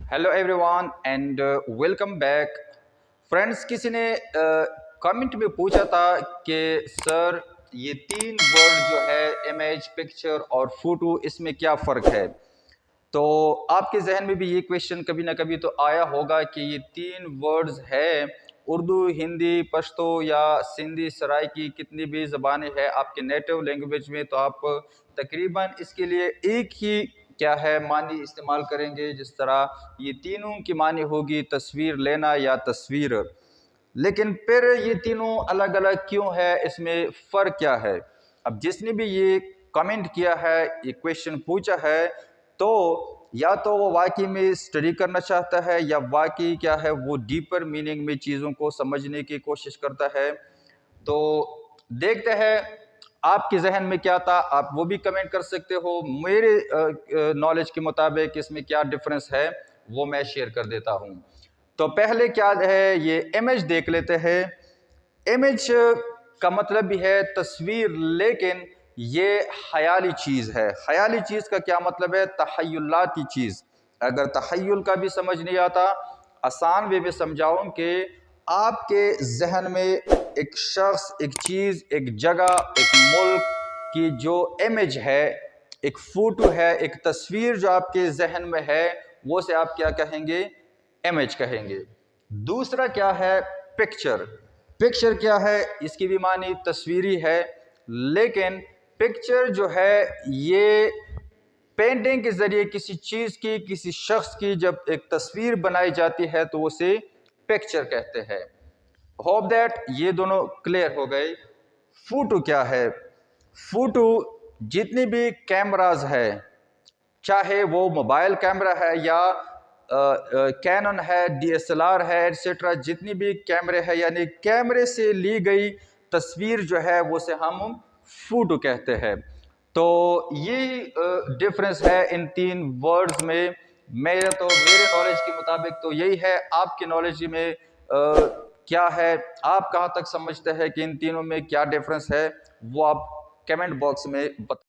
Hello everyone and welcome back. Friends, किसी ने comment में पूछा था कि सर ये तीन वर्ड जो है इमेज, पिक्चर और फोटो, इसमें क्या फ़र्क है। तो आपके जहन में भी ये क्वेश्चन कभी ना कभी तो आया होगा कि ये तीन वर्ड्स है, उर्दू, हिंदी, पश्तो या सिंधी, सराइकी, कितनी भी ज़बानें हैं आपके नेटिव लैंग्वेज में, तो आप तकरीबन इसके लिए एक ही क्या है मानी इस्तेमाल करेंगे। जिस तरह ये तीनों की मानी होगी तस्वीर लेना या तस्वीर। लेकिन फिर ये तीनों अलग अलग क्यों है, इसमें फ़र्क क्या है। अब जिसने भी ये कमेंट किया है, ये क्वेश्चन पूछा है, तो या तो वो वाकई में स्टडी करना चाहता है या वाकई क्या है वो डीपर मीनिंग में चीज़ों को समझने की कोशिश करता है। तो देखते हैं आपके जहन में क्या था, आप वो भी कमेंट कर सकते हो। मेरे नॉलेज के मुताबिक इसमें क्या डिफरेंस है वो मैं शेयर कर देता हूँ। तो पहले क्या है, ये इमेज देख लेते हैं। इमेज का मतलब भी है तस्वीर, लेकिन ये ख्याली चीज़ है। ख्याली चीज़ का क्या मतलब है? तखय्युलाती चीज़। अगर तखय्युल का भी समझ नहीं आता, आसान वे में समझाऊं कि आपके जहन में एक शख्स, एक चीज़, एक जगह, एक मुल्क की जो इमेज है, एक फ़ोटो है, एक तस्वीर जो आपके जहन में है, वो से आप क्या कहेंगे? इमेज कहेंगे। दूसरा क्या है? पिक्चर। पिक्चर क्या है? इसकी भी मानी तस्वीरी है, लेकिन पिक्चर जो है ये पेंटिंग के ज़रिए किसी चीज़ की, किसी शख्स की जब एक तस्वीर बनाई जाती है तो उसे पिक्चर कहते हैं। होप दैट ये दोनों क्लियर हो गए। फोटो क्या है? फोटो जितनी भी कैमराज है, चाहे वो मोबाइल कैमरा है या कैनन है, डीएसएलआर है, एटसेट्रा, जितनी भी कैमरे हैं, यानी कैमरे से ली गई तस्वीर जो है वो से हम फोटो कहते हैं। तो ये डिफरेंस है इन तीन वर्ड्स में। मेरे नॉलेज के मुताबिक तो यही है। आपकी नॉलेज में क्या है, आप कहाँ तक समझते हैं कि इन तीनों में क्या डिफरेंस है, वो आप कमेंट बॉक्स में बता।